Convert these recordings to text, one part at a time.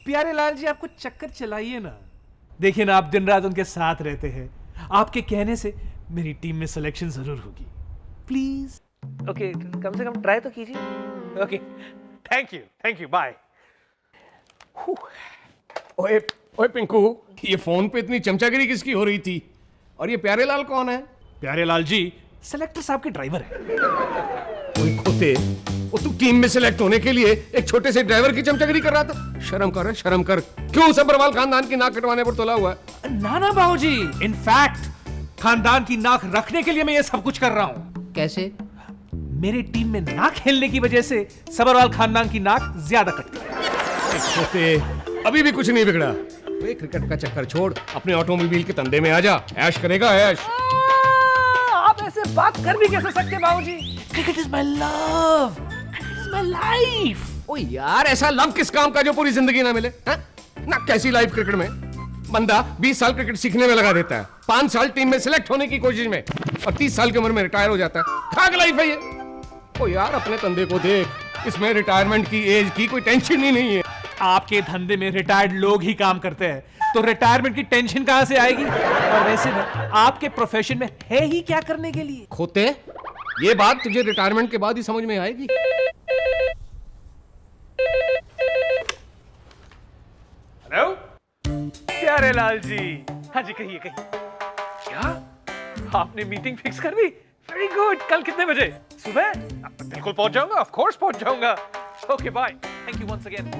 प्यारे लाल जी आपको चक्कर चलाइए ना। देखिए ना, आप दिन रात उनके साथ रहते हैं, आपके कहने से मेरी टीम में सिलेक्शन जरूर होगी। प्लीज ओके, कम से कम ट्राई तो कीजिए। Okay, thank you, bye. ओए ओए पिंकू, ये फोन पे इतनी चमचागिरी किसकी हो रही थी? और ये प्यारे लाल कौन है? प्यारे लाल जी सेलेक्टर साहब के ड्राइवर है। ओए खोते, वो तू टीम में सिलेक्ट होने के लिए एक छोटे से ड्राइवर की चमचागिरी कर रहा था? शर्म कर, शर्म कर। क्यों सब्बरवाल खानदान की नाक कटवाने पर तुला हुआ है? ना बाबूजी, इनफैक्ट खानदान की नाक रखने के लिए मैं ये सब कुछ कर रहा हूँ। कैसे? मेरे टीम में नाक खेलने की वजह से सब्बरवाल खानदान की नाक ज्यादा कटती है। खोते, अभी भी कुछ नहीं बिगड़ा। वे क्रिकेट का चक्कर छोड़, अपने ऑटोमोबाइल के धंधे में आ जा। ऐश करेगा ऐश। आप ऐसे बात कर भी कैसे सकते बाबूजी? Cricket is my love, is my life. ओ यार, ऐसा लव किस काम का जो पूरी जिंदगी ना मिले? है ना, कैसी लाइफ क्रिकेट में? बंदा 20 साल क्रिकेट सीखने में लगा देता है, 5 साल टीम में सिलेक्ट होने की कोशिश में, और 30 साल की उम्र में रिटायर हो जाता है। खाक लाइफ है ये। ओ यार, अपने धंधे को देख, इसमें रिटायरमेंट की एज की कोई टेंशन ही नहीं है। आपके धंधे में रिटायर्ड लोग ही काम करते हैं, तो रिटायरमेंट की टेंशन कहां से आएगी? और वैसे भी आपके प्रोफेशन में है ही क्या करने के लिए? खोते, ये बात तुझे रिटायरमेंट के बाद ही समझ में आएगी। हेलो प्यारे लाल जी। हाँ जी, कहिए कहिए। क्या आपने मीटिंग फिक्स कर दी? Very good. कल कितने बजे? सुबह? बिल्कुल पहुंच जाऊंगा, ऑफ कोर्स पहुंच जाऊंगा। Okay bye, thank you once again.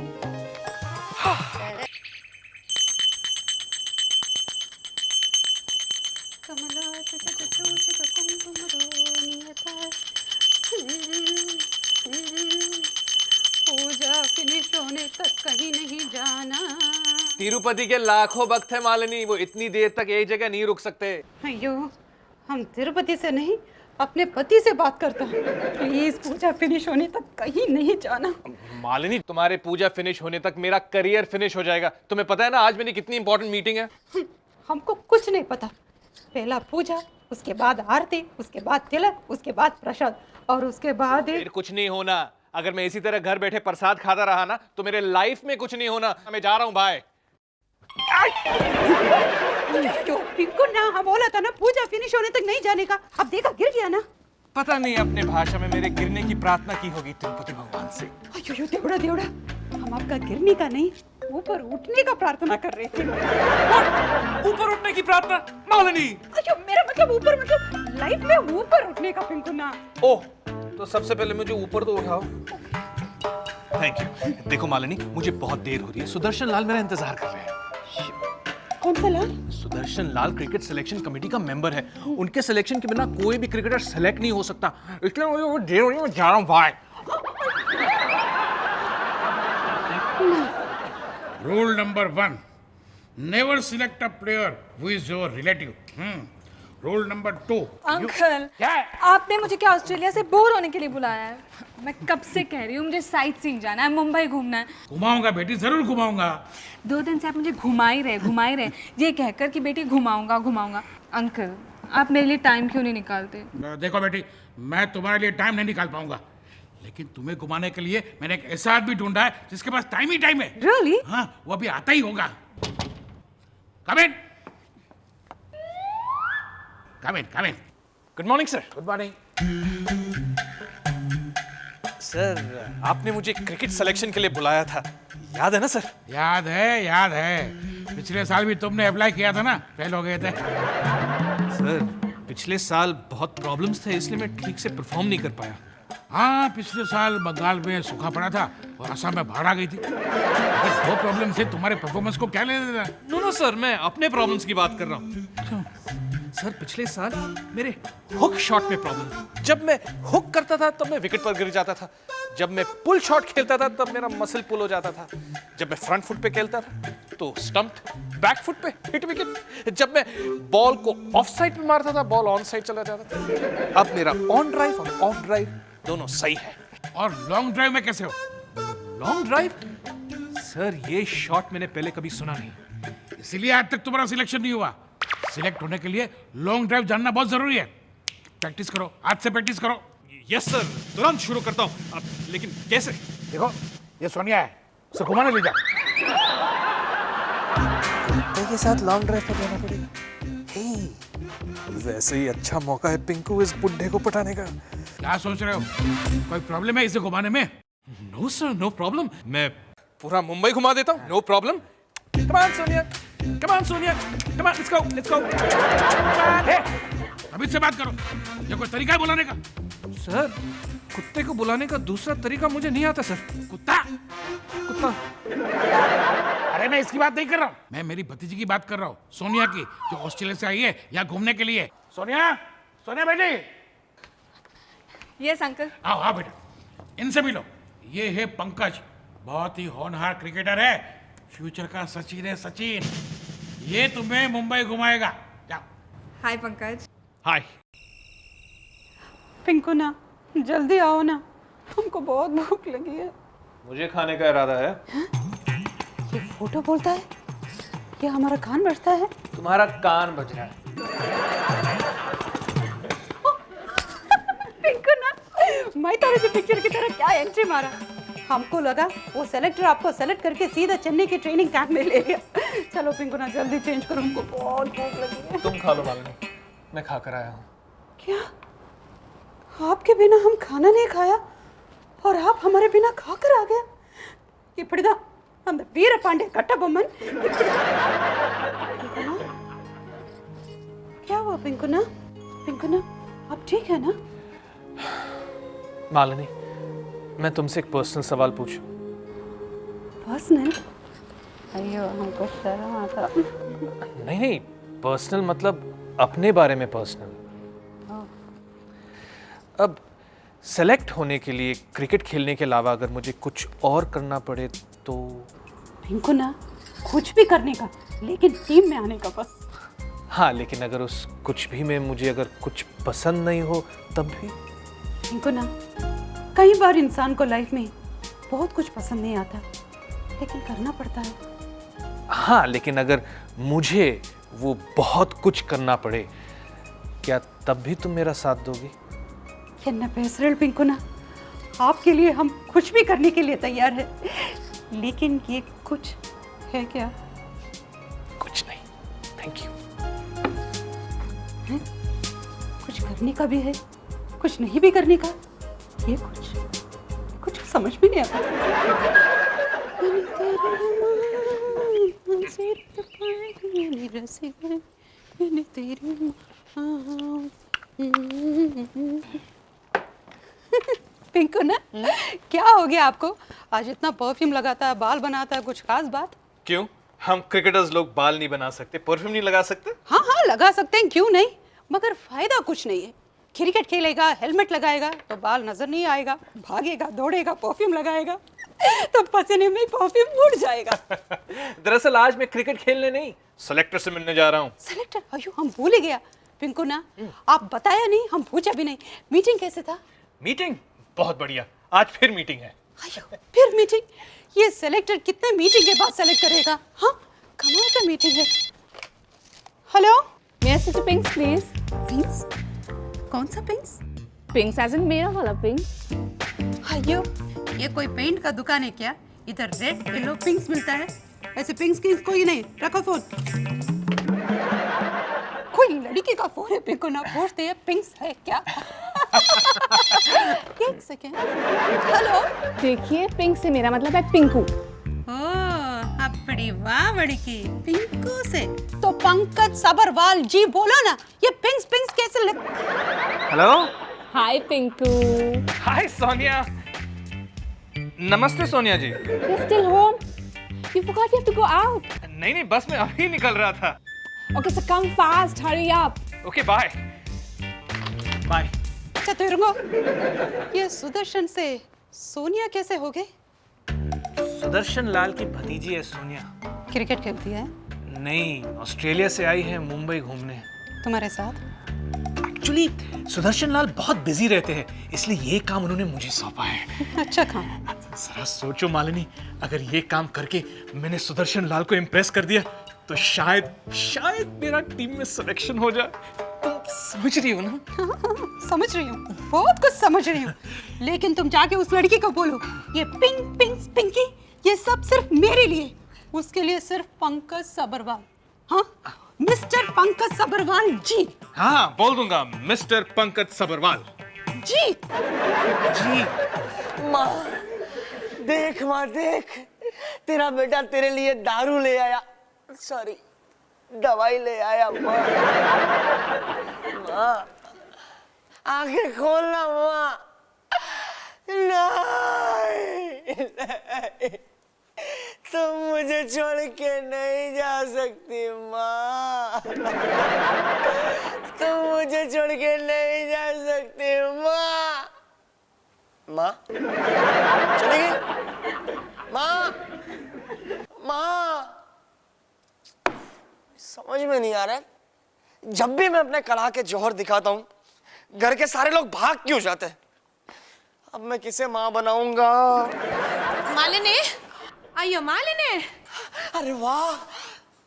Puja finish होने तक कहीं नहीं जाना। तिरुपति के लाखों भक्त है मालिनी, वो इतनी देर तक एक जगह नहीं रुक सकते। अयो, हम तिरुपति से नहीं, अपने पति से बात करता हूँ। प्लीज पूजा फिनिश होने तक कहीं नहीं जाना। मालिनी, तुम्हारे पूजा फिनिश होने तक मेरा करियर फिनिश हो जाएगा। तुम्हें पता है ना आज मेरी कितनी इंपॉर्टेंट मीटिंग है? हमको कुछ नहीं पता। पहला पूजा, उसके बाद आरती, उसके बाद तिलक, उसके बाद प्रसाद, और उसके बाद फिर कुछ नहीं होना। अगर मैं इसी तरह घर बैठे प्रसाद खाता रहा ना, तो मेरे लाइफ में कुछ नहीं होना। मैं जा रहा हूँ, बाय। पिंकू ना, हम बोला था ना पूजा फिनिश होने तक नहीं जाने का। अब देखा, गिर गया ना। पता नहीं अपने भाषा में मेरे गिरने की प्रार्थना की होगी तिरुपति भगवान से। अयो देवड़ा देवड़ा, हम आपका गिरने का नहीं, ऊपर उठने का प्रार्थना कर रहे थे। ऊपर उठने की प्रार्थना? मालिनी, अयो मेरा मतलब ऊपर, मतलब लाइफ में ऊपर उठने का पिंकू ना। ओह, तो सबसे पहले मुझे ऊपर तो उठाओ। Thank you. देखो मालिनी, मुझे बहुत देर हो रही है, सुदर्शन लाल मेरा इंतजार कर रहे हैं। कौन सा लाल? सुदर्शन लाल क्रिकेट सिलेक्शन कमेटी का मेंबर है। उनके सिलेक्शन के बिना कोई भी क्रिकेटर सेलेक्ट नहीं हो सकता, इसलिए मुझे देर हो रही है, मैं जा रहा हूँ, bye. Rule number 1, never select a player who is your relative. Rule number 2. Uncle, क्या? आपने मुझे क्या ऑस्ट्रेलिया से बोर होने के लिए बुलाया है? मैं कब से कह रही हूँ मुझे साइट सीइंग जाना है, मुंबई घूमना है। घुमाऊंगा बेटी, जरूर घुमाऊंगा। 2 दिन से आप मुझे घुमा ही रहे ये कहकर कि बेटी घुमाऊंगा। अंकल, आप मेरे लिए टाइम क्यों नहीं निकालते? देखो बेटी, मैं तुम्हारे लिए टाइम नहीं निकाल पाऊंगा, लेकिन तुम्हें घुमाने के लिए मैंने एक ऐसा आदमी ढूंढा है जिसके पास टाइम ही टाइम है। Really? हाँ, वो अभी आता ही होगा। Come in. Good morning sir. Good morning. Sir, आपने मुझे क्रिकेट सिलेक्शन के लिए बुलाया था, याद है ना सर? याद है। पिछले साल भी तुमने अप्लाई किया था ना, फेल हो गए थे। सर, पिछले साल बहुत प्रॉब्लम्स थे, इसलिए मैं ठीक से परफॉर्म नहीं कर पाया। हाँ, पिछले साल बंगाल में सूखा पड़ा था और असम में बाढ़ आ गई थी। वो प्रॉब्लम से तुम्हारे परफॉर्मेंस को क्या लेना देना? नो सर, मैं अपने प्रॉब्लम्स की बात कर रहा हूँ। सर, पिछले साल मेरे हुक शॉट में प्रॉब्लम थी। जब मैं हुक करता था तब मैं विकेट पर गिर जाता था। जब मैं पुल शॉट खेलता था तब मेरा मसल पुल हो जाता था। जब मैं फ्रंट फुट पे खेलता था तो स्टंप्ड, बैक फुट पे हिट विकेट। जब मैं बॉल को ऑफ साइड पे मारता था, बॉल ऑन साइड चला जाता था। अब मेरा ऑन ड्राइव और ऑफ ड्राइव दोनों सही है। और लॉन्ग ड्राइव में कैसे हो? Long drive? सर, ये शॉट मैंने पहले कभी सुना नहीं, इसीलिए आज तक तुम्हारा सिलेक्शन नहीं हुआ। सिलेक्ट होने के लिए लॉन्ग ड्राइव जानना बहुत जरूरी है। प्रैक्टिस करो, आज से प्रैक्टिस करो। यस सर, तुरंत शुरू करता हूँ। अब लेकिन कैसे? देखो, ये सोनिया है, उसे घुमाने ले जा। संजय के साथ लॉन्ग ड्राइव पर जाना पड़ेगा। हे, वैसे ही अच्छा मौका है पिंकू इस बुड्ढे को पटाने का। क्या सोच रहे हो? कोई प्रॉब्लम है इसे घुमाने में? No sir, no problem. मैं पूरा मुंबई घुमा देता हूँ, no problem. Come on Sonia, come on Sonia, come on, let's go, let's go. अभी से बात करो, ये कोई तरीका है बुलाने का? सर, कुत्ते को बुलाने का दूसरा तरीका मुझे नहीं आता सर। कुत्ता? कुत्ता? अरे मैं इसकी बात नहीं कर रहा हूँ, मैं मेरी भतीजी की बात कर रहा हूँ, सोनिया की, जो ऑस्ट्रेलिया से आई है यहाँ घूमने के लिए। सोनिया, सोनिया बेटी, यस अंकल। आओ आओ बेटा, इनसे मिलो। ये है पंकज, बहुत ही होनहार क्रिकेटर है, फ्यूचर का सचिन है सचिन। ये तुम्हें मुंबई घुमाएगा। जाओ। हाय पंकज। हाय। पिंकू ना, जल्दी आओ ना, हमको बहुत भूख लगी है। मुझे खाने का इरादा है। ये फोटो बोलता है, ये हमारा कान बजता है। तुम्हारा कान बज रहा है। पिंकू ना, मैं तारे से पिक्चर की तरह क्या एंट्री मारा। हमको लगा वो सेलेक्टर आपको सेलेक्ट करके सीधा चेन्नई की ट्रेनिंग कैंप में ले गया। चलो पिंकू ना, जल्दी चेंज करो, हमको बहुत भूख लगी है। तुम खा लो मालिनी, मैं खा कर आया हूँ। क्या आपके बिना हम खाना नहीं खाया और आप हमारे बिना खाकर आ गया? इपड़िदा हम वीर पांडे कट्टबोम्मन। क्या हुआ पिंकुना? पिंकुना, आप ठीक है ना? मालिनी, मैं तुमसे एक पर्सनल सवाल पूछूं? पर्सनल? अयो, हमको शर्म आता। नहीं नहीं, पर्सनल मतलब अपने बारे में पर्सनल। अब सेलेक्ट होने के लिए क्रिकेट खेलने के अलावा अगर मुझे कुछ और करना पड़े तो? पिंकुना, कुछ भी करने का, लेकिन टीम में आने का बस। हाँ, लेकिन अगर उस कुछ भी में मुझे अगर कुछ पसंद नहीं हो तब भी? पिंकुना, कई बार इंसान को लाइफ में बहुत कुछ पसंद नहीं आता, लेकिन करना पड़ता है। हाँ, लेकिन अगर मुझे वो बहुत कुछ करना पड़े, क्या तब भी तुम मेरा साथ दोगी? என்ன பேசுறேள் पिंकुना, आपके लिए हम कुछ भी करने के लिए तैयार है, लेकिन ये कुछ है क्या? कुछ नहीं, थैंक यू। कुछ करने का भी है, कुछ नहीं भी करने का। ये कुछ समझ में नहीं आता। पिंकू ना, क्या हो गया आपको? आज इतना परफ्यूम लगाता है, बाल बनाता है, कुछ खास बात? क्यों, हम क्रिकेटर्स लोग बाल नहीं बना सकते, परफ्यूम नहीं लगा सकते? हाँ हाँ, लगा सकते हैं, क्यों नहीं, मगर फायदा कुछ नहीं है। क्रिकेट खेलेगा, हेलमेट लगाएगा तो बाल नजर नहीं आएगा, भागेगा दौड़ेगा, परफ्यूम लगाएगा तो पसीने में परफ्यूम उड़ जाएगा। दरअसल आज मैं क्रिकेट खेलने नहीं, सेलेक्टर से मिलने जा रहा हूँ। सेलेक्टर? अयो, हम भूल ही गया। पिंकू ना, आप बताया नहीं, हम पूछा भी नहीं, मीटिंग कैसे था? मीटिंग बहुत बढ़िया, आज फिर मीटिंग है। अयो, फिर मीटिंग? ये सेलेक्टर कितने मीटिंग के बाद सेलेक्ट करेगा? हाँ, कमाल का मीटिंग है। Hello, May I sit to Pinks, please? पिंक्स? कौन सा पिंक्स? Pinks as in मेरा वाला Pink. अयो, ये कोई पेंट का दुकान है क्या? इधर रेड येलो पिंक्स मिलता है, ऐसे पिंक्स की कोई नहीं। रखो फोन। कोई लड़की का फोन है, पिंकू ना, पूछते हैं पिंक्स है क्या? एक सेकेंड। हेलो। देखिए, Pink से मेरा मतलब है पिंकू। ओह, अब बड़ी वाह बड़की, पिंकू से तो पंकज सबरवाल जी बोलो ना, ये पिंक्स पिंक्स कैसे लग? हेलो। हाय पिंकू। हाय सोनिया। नमस्ते सोनिया जी। You're still home? You forgot you have to go out. नहीं नहीं, बस मैं अभी निकल रहा था। Okay, so come fast. Hurry up. Okay, bye bye. अच्छा तो रुको, ये सुदर्शन से सोनिया कैसे हो गई? सुदर्शन लाल की भतीजी है सोनिया। क्रिकेट खेलती है? नहीं, ऑस्ट्रेलिया से आई है मुंबई घूमने। तुम्हारे साथ? एक्चुअली सुदर्शन लाल बहुत बिजी रहते हैं, इसलिए ये काम उन्होंने मुझे सौंपा है। अच्छा काम। जरा सोचो मालिनी, अगर ये काम करके मैंने सुदर्शन लाल को इम्प्रेस कर दिया तो शायद मेरा टीम में सिलेक्शन हो जाए। तुम समझ रही हो ना? समझ रही हूँ, बहुत कुछ समझ रही हूँ, लेकिन तुम जाके उस लड़की को बोलो, ये पिंकी, ये सब सिर्फ मेरे लिए, उसके लिए सिर्फ पंकज सबरवाल। हाँ, मिस्टर पंकज सब्रवाल जी। हाँ बोल दूंगा, मिस्टर पंकज सब्रवाल जी। जी। माँ देख, माँ देख, तेरा बेटा तेरे लिए दारू ले आया, सॉरी दवाई ले आया। माँ माँ आंखें खोलना माँ। नहीं, नहीं, तुम मुझे छोड़ के नहीं जा सकती माँ। तुम मुझे छोड़ के नहीं जा सकती माँ। माँ चली गई? माँ, माँ समझ में नहीं आ रहा है, जब भी मैं अपने कड़ा के जौहर दिखाता हूँ घर के सारे लोग भाग क्यों जाते हैं? अब मैं किसे माँ बनाऊंगा? मालिनी, आइयो मालिनी। अरे वाह,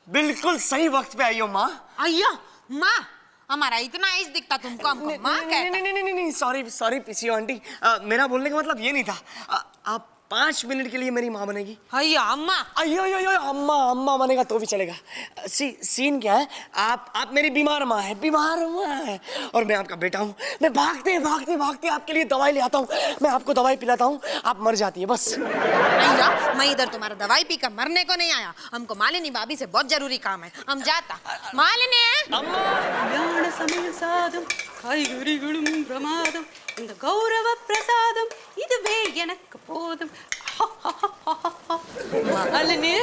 बिल्कुल सही वक्त पे आई हो माँ। आइयो माँ, हमारा इतना एज दिखता तुमको, हमको माँ कहता। नहीं, सॉरी सॉरी पीसीओ आंटी, मेरा बोलने का मतलब ये नहीं था। आप 5 मिनट के लिए मेरी माँ बनेगी? आइयो अम्मा। अयो यो यो अम्मा, अम्मा बनेगा तो भी चलेगा। सीन क्या है, आप मेरी बीमार माँ है, बीमार माँ है, और मैं आपका बेटा हूँ। मैं भागते भागते भागते आपके लिए दवाई ले आता हूँ, मैं आपको दवाई पिलाता हूँ, आप मर जाती है बस। आइयो, मैं इधर तुम्हारा दवाई पीकर मरने को नहीं आया, हमको मालिनी भाभी से बहुत जरूरी काम है, हम जाता। मालिनी। कल्याण समय साधम कायगुरिगुणुम प्रमादम இந்த கௌரவ பிரசாதம் இதுவே எனக்கு போதும்। मालिनी,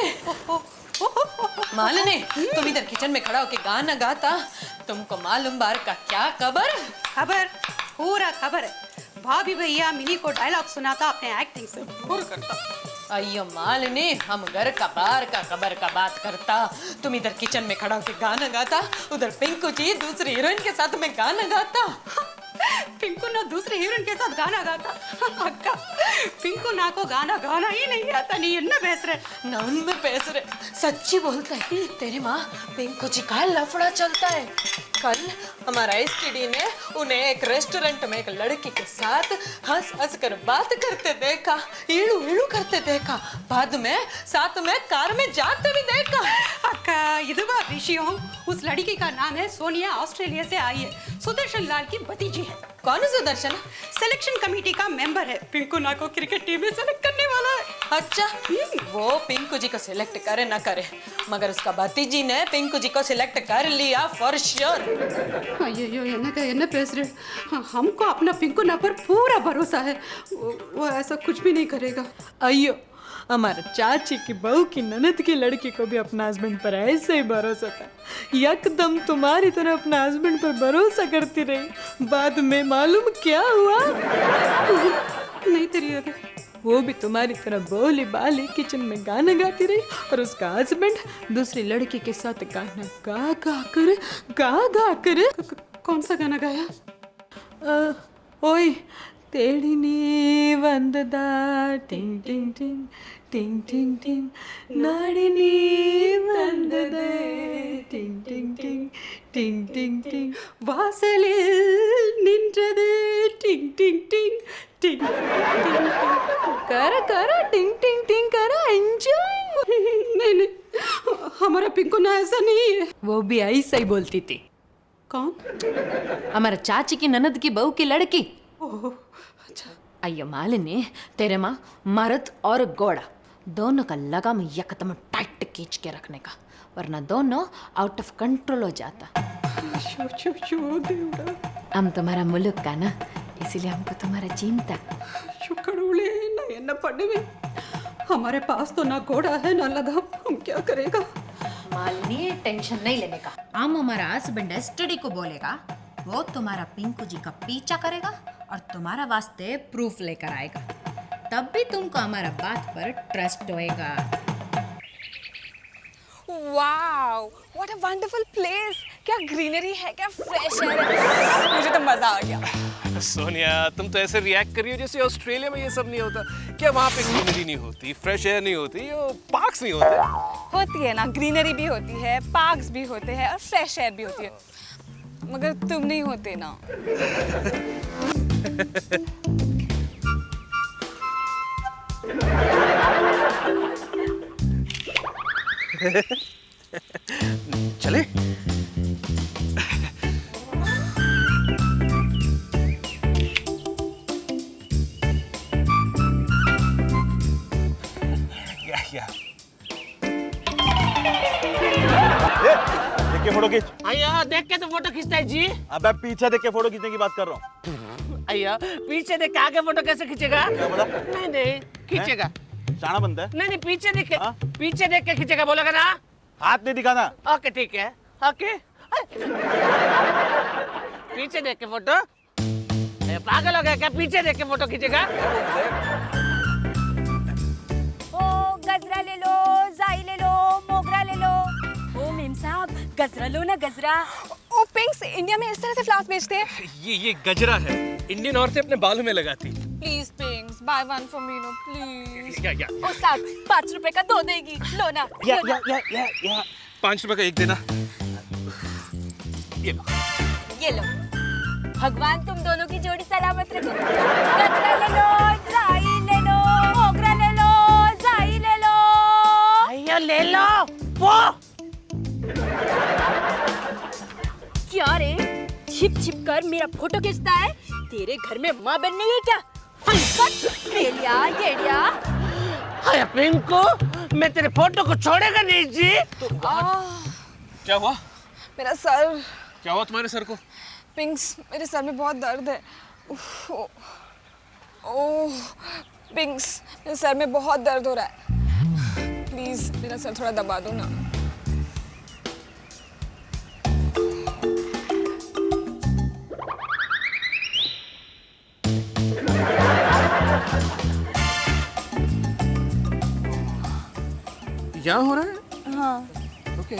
मालिनी, तुम इधर किचन में खड़ा होके गाना गाता, तुमको मालूम बार का क्या खबर? खबर, पूरा खबर है। भाभी भैया मिनी को डायलॉग सुनाता, अपने एक्टिंग से बोर करता। अयो मालिनी, हम घर का बाहर का खबर का बात करता, तुम इधर किचन में खड़ा होके गाना गाता, उधर पिंकू जी दूसरी हीरोइन के साथ में गाना गाता। पिंकू ना दूसरे हीरोइन के साथ गाना गाता। अक्का, पिंकू ना को गाना गाना ही नहीं आता, नहीं है ना बेस रहे ना उनमें पैसे रे, सच्ची बोलता है तेरे माँ, पिंकू जी का लफड़ा चलता है। कल हमारा एसटीडी ने उन्हें एक रेस्टोरेंट में एक लड़की के साथ हंस हंस कर बात करते देखा, इड़ू इड़ू करते देखा, बाद में साथ में कार में जाते भी देखा। अक्का, इधवा विषयों, उस लड़की का नाम है सोनिया, ऑस्ट्रेलिया से आई है, सुदर्शन लाल की भतीजी है। कौन है सुदर्शन? सिलेक्शन कमेटी का मेंबर है, पिंकू ना को क्रिकेट टीम में सेलेक्ट करने वाला है। अच्छा, वो पिंकू जी को सिलेक्ट करे ना करे, मगर उसका भतीजी ने पिंकू जी को सिलेक्ट कर लिया फॉर श्योर। अयो என்ன பேசுறேன், हमको अपना पिंकू ना पर पूरा भरोसा है, वो ऐसा कुछ भी नहीं करेगा। अयो, हमारा चाची की बहू की ननद की लड़की को भी अपना हस्बैंड पर ऐसे ही भरोसा था, यकदम तुम्हारी तरह अपना हस्बैंड पर भरोसा करती रही, बाद में मालूम क्या हुआ? नहीं तेरी आगे, वो भी तुम्हारी तरह बोली बाली किचन में गाना गाती रही, और उसका हस्बैंड दूसरी लड़की के साथ गाना गा कर कौन सा गाना गाया? ओए तेरी नी वंददा टिंग टिंग टिंग टिंग टिंग टिंग नाड़ी नी वंददे टिंग टिंग टिंग टिंग टिंग टिंग வாசலில் நின்றது டிங் டிங் டிங் டிங் டிங் करा टिंग टिंग टिंग करा एंजॉय। नहीं, हमारा पिंकू ना ऐसा नहीं है। वो भी ऐसा ही बोलती थी। कौन? हमारा चाची की ननद की बहू की लड़की। ओह, अच्छा। अयो मालिनी, तेरे माँ मर्द और घोड़ा दोनों का लगाम यकदम टाइट खींच के रखने का, वरना दोनों आउट ऑफ कंट्रोल हो जाता। हम तुम्हारा मुल्क का ना, इसीलिए हमको तुम्हारा चिंता। शुक्रुले ना என்ன பண்ணுவே, हमारे पास तो ना घोड़ा है ना लगाम, हम क्या करेगा? मालिनी, टेंशन नहीं लेने का, हम हमारा हस्बैंड एसटीडी को बोलेगा, वो तुम्हारा पिंकू जी का पीछा करेगा और तुम्हारा वास्ते प्रूफ लेकर आएगा, तब भी तुमको हमारा बात पर ट्रस्ट होएगा। Wow, what a wonderful place. क्या ग्रीनरी है, क्या फ्रेश एयर है, मुझे तो मजा आ गया। सोनिया, तुम तो ऐसे रिएक्ट कर रही हो जैसे ऑस्ट्रेलिया में ये सब नहीं होता। क्या वहाँ पे ग्रीनरी नहीं होती, फ्रेश एयर नहीं होती, पार्क्स नहीं होते? होती है ना, ग्रीनरी भी होती है, पार्क्स भी होते हैं और फ्रेश एयर भी होती है, मगर तुम नहीं होते ना। चले? या देख के फोटो खींच। अय्या देख के तो फोटो खींचता है जी। अबे पीछे देख के फोटो खींचने की बात कर रहा हूँ। अय्या पीछे देख के आगे फोटो कैसे खींचेगा? क्या बोला? नहीं नहीं खींचेगा। शाना बनता है। नहीं नहीं पीछे देख हाँ? के पीछे देख के खींचेगा बोलेगा ना। हाथ नहीं दिखाना। ओके ठीक है ओके। पीछे देख के फोटो। अरे पागल हो गया क्या? पीछे देख के फोटो खींचेगा? ओ गजरा ले लो, जाई ले लो, मोगरा ले लो। ओ मेम साहब गजरा लो ना गजरा। ओ पिंक्स इंडिया में इस तरह से फ्लावर्स बेचते हैं। ये गजरा है, इंडियन औरतें अपने बालों में लगाती। Please पिंक्स by one for me know please. या ओ साहब 5 रुपए का 2 देगी, लो ना। या 5 रुपए का 1 देना। ये लो। ये लो। भगवान तुम दोनों की जोड़ी सलामत रखे। गजरा ले लो, जाई ले लो, मोगरा ले लो, जाई ले लो। अय्या ले लो वो। क्या रे छिप छिप कर मेरा फोटो खींचता है? तेरे घर में माँ बन नहीं है क्या? गेड़िया गेड़िया। अरे पिंकू मैं तेरे फोटो को छोड़ेगा नहीं जी। क्या हुआ? मेरा सर। क्या हुआ तुम्हारे सर को? पिंक्स मेरे सर में बहुत दर्द है। ओह पिंक्स मेरे सर में बहुत दर्द हो रहा है। प्लीज मेरा सर थोड़ा दबा दो ना। यहाँ हो रहा है? हाँ ओके।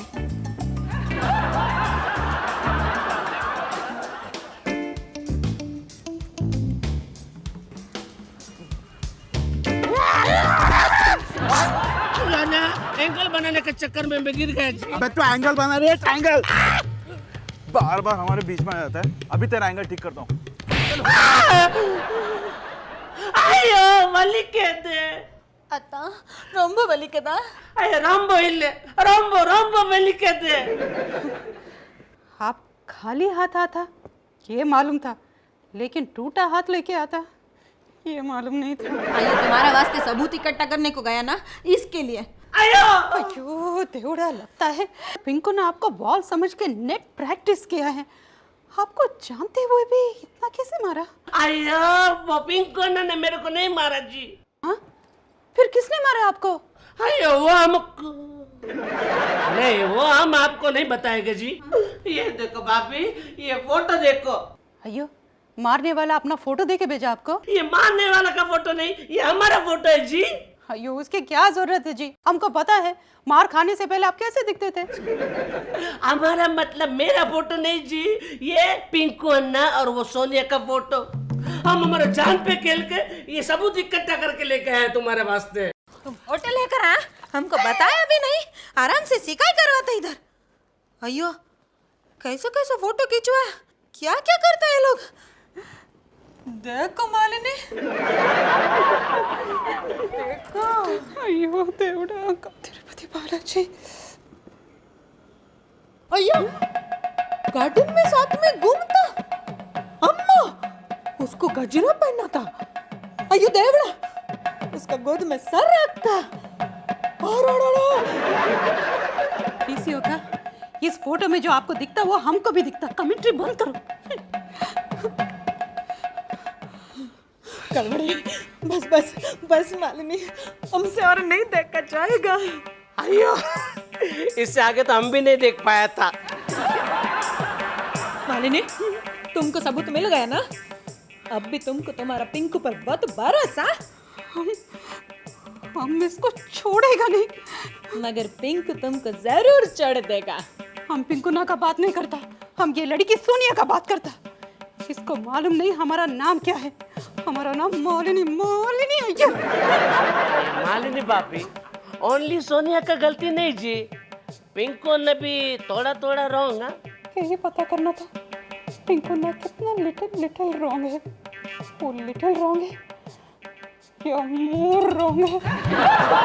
एंगल बनाने के चक्कर में मैं गिर गया जी। अबे तू एंगल बना रही है, ट्रायंगल। बार बार हमारे बीच में आ जाता है। अभी तेरा एंगल ठीक करता हूँ। अಯ್ಯೋ ವಲಿಕೆದೆ ಅತ್ತ ರೊಂಬ ವಲಿಕದ ಅಯ್ಯ ರಂಬೋ ಇಲ್ಲೇ ರಂಬೋ ರಂಬೋ ವಲಿಕೆದೆ. आप खाली हाथ आता ये मालूम था, लेकिन टूटा हाथ लेके आता ये मालूम नहीं था। ये तुम्हारा वास्ते सबूत इकट्ठा करने को गया ना, इसके लिए। अयो अयो देवड़ा, लगता है पिंकू ने आपको बॉल समझ के नेट प्रैक्टिस किया है। आपको जानते हुए भी इतना कैसे मारा? अयो वो पिंको ने मेरे को नहीं मारा जी। हाँ? फिर किसने मारा आपको? अयो वो हमको नहीं, वो हम आपको नहीं बताएंगे जी। ये देखो भाभी, ये फोटो देखो। अयो मारने वाला अपना फोटो देके भेजा आपको? ये मारने वाला का फोटो नहीं, ये हमारा फोटो है जी। अयो उसकी क्या जरूरत है जी, हमको पता है मार खाने से पहले आप कैसे दिखते थे। हमारा मतलब मेरा फोटो नहीं जी, ये पिंकू अन्ना और वो सोनिया का फोटो। हम हमारे जान पे खेल के ये सबूत इकट्ठा करके लेके आए तुम्हारे वास्ते। तुम फोटो लेकर आ, हमको बताया भी नहीं, आराम से शिकायत करवाते इधर। अयो कैसे कैसे फोटो खिंचवा, क्या क्या करते हैं लोग। देखो मालिनी, देखो। अयो देवड़ा, तिरुपति बालाजी। अयो गार्डन में साथ में घूमता, अम्मा उसको गजरा पहना था। अयो देवड़ा उसका गोद में सर रखता। पीसीओ का इस फोटो में जो आपको दिखता वो हमको भी दिखता। कमेंट्री बंद करो। कलवड़ी, बस बस बस मालिनी, हमसे और नहीं देखा जाएगा। अयो इससे आगे तो हम भी नहीं देख पाया था। मालिनी तुमको सबूत मिल गया ना, अब भी तुमको तुम्हारा पिंकू पर बहुत भरोसा। हम इसको छोड़ेगा नहीं, मगर पिंकू तुमको जरूर छोड़ देगा। हम पिंकू ना का बात नहीं करता, हम ये लड़की सोनिया का बात करता। इसको मालूम नहीं हमारा नाम क्या है, हमारा नाम मालिनी मालिनी है। मालिनी भाभी, ओनली सोनिया का गलती नहीं जी, पिंकू ने भी थोड़ा थोड़ा रॉन्ग है। यही पता करना था पिंकू ना कितना लिटिल रॉन्ग है। वो लिटिल रॉन्ग है या मोर रॉन्ग है।